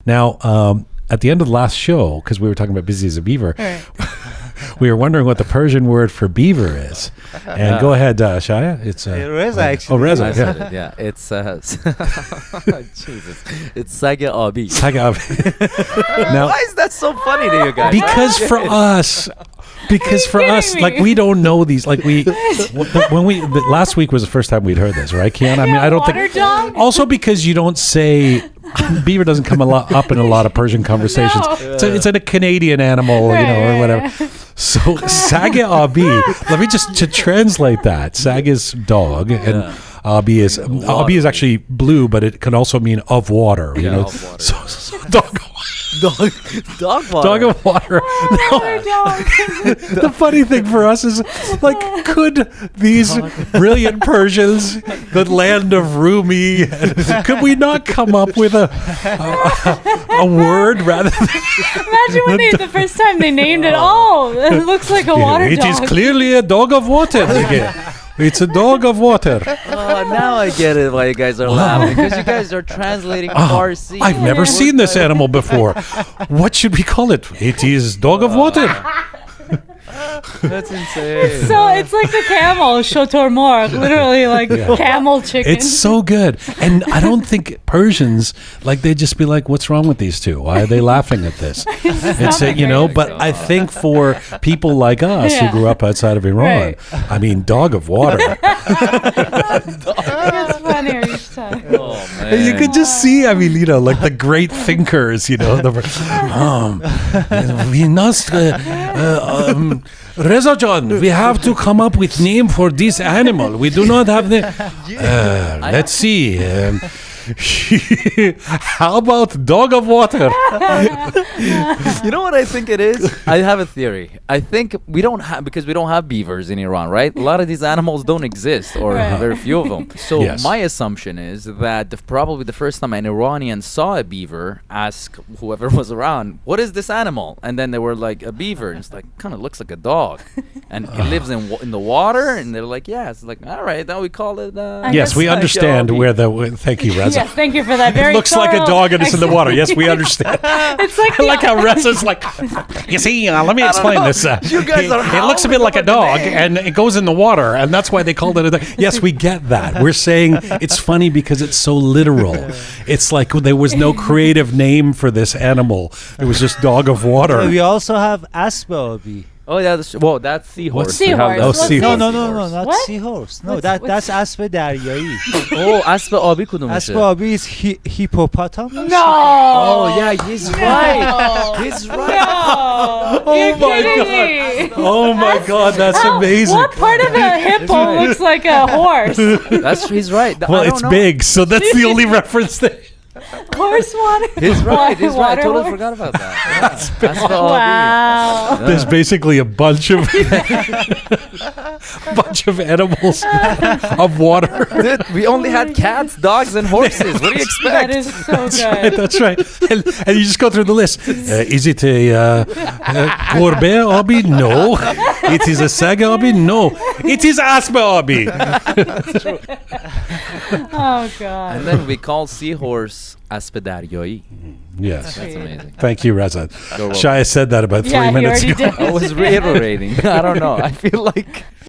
Now, at the end of the last show, because we were talking about busy as a beaver, Right. we were wondering what the Persian word for beaver is. And go ahead, Shaya. It's Reza, actually. Oh, Reza. I Yeah. said it, yeah. It's Jesus. It's Sage Abi. Now, Why is that so funny to you guys? because for us, me? like we don't know these. Like last week was the first time we'd heard this, right, Kyan? I mean, I don't water think. dog? Also, because you don't say beaver doesn't come up in a lot of Persian conversations. No. It's a Canadian animal, or whatever. So Sage Abi. Let me just to translate that. Sage is dog, and Abi is actually blue, but it can also mean of water. You know, of water. so dog. Dog water. Dog of water. Water dog. The funny thing for us is, like, could these brilliant Persians, the land of Rumi, could we not come up with a word rather than... Imagine when the first time they named it. Oh, it looks like a water It dog. is clearly a dog of water. It's a dog of water. Oh, now I get it why you guys are laughing. Because you guys are translating Farsi. I've never seen this animal before. What should we call it? It is dog of water. That's insane. So it's like the camel, shotor morg, literally like camel chicken. It's so good. And I don't think Persians, like, they'd just be like, what's wrong with these two? Why are they laughing at this? It's but I think for people like us who grew up outside of Iran, I mean, dog of water. It's funnier each time. Oh, man. You could just see, I mean, like the great thinkers, we must, Reza John, we have to come up with name for this animal. We do not have the, let's see. How about dog of water? You know what I think it is? I have a theory. I think because we don't have beavers in Iran, right? A lot of these animals don't exist, or very few of them. So my assumption is that probably the first time an Iranian saw a beaver, asked whoever was around, what is this animal? And then they were like, a beaver. And it's like, kind of looks like a dog. And it lives in the water. And they're like, yeah. It's like, all right, now we call it... yes, we understand where thank you, Reza. Yes, thank you for that. Very It looks like a dog and it's in the water. Yes, we understand. It's like I like how Reza's like, you see, let me explain this. You guys are it looks a bit like a dog and it goes in the water, and that's why they called it a dog. Yes, we get that. We're saying it's funny because it's so literal. It's like there was no creative name for this animal. It was just dog of water. We also have Aspe. Oh, yeah. That's seahorse. Seahorse. Oh, seahorse. No, not What? seahorse. No, What's- that's Aspe Daryai. Oh, Aspe Abi kudum Aspe میشه؟ Abi is hippopotamus. No. Oh, yeah, he's right. He's right. No. You're my kidding God. me. Oh my God, that's amazing. What part of a hippo looks like a horse? He's right. Well, it's big, so that's the only reference that. Horse water? He's right. He's right. I Water totally horse? forgot about that. Yeah. Aspe Abi. Wow. There's basically a bunch of animals of water. Dude, we only had cats, dogs, and horses. What do you expect? That is so good. That's right. And you just go through the list. Is it a Korbe Abi? No. It is a Saga Abi? No. It is Aspe Abi. Oh, God. And then we call seahorse Aspe Daryai. Yes. That's amazing. Thank you, Reza. You're welcome. Shaya said that about 3 Yeah, he minutes already ago. did. I was reiterating. I don't know. I feel like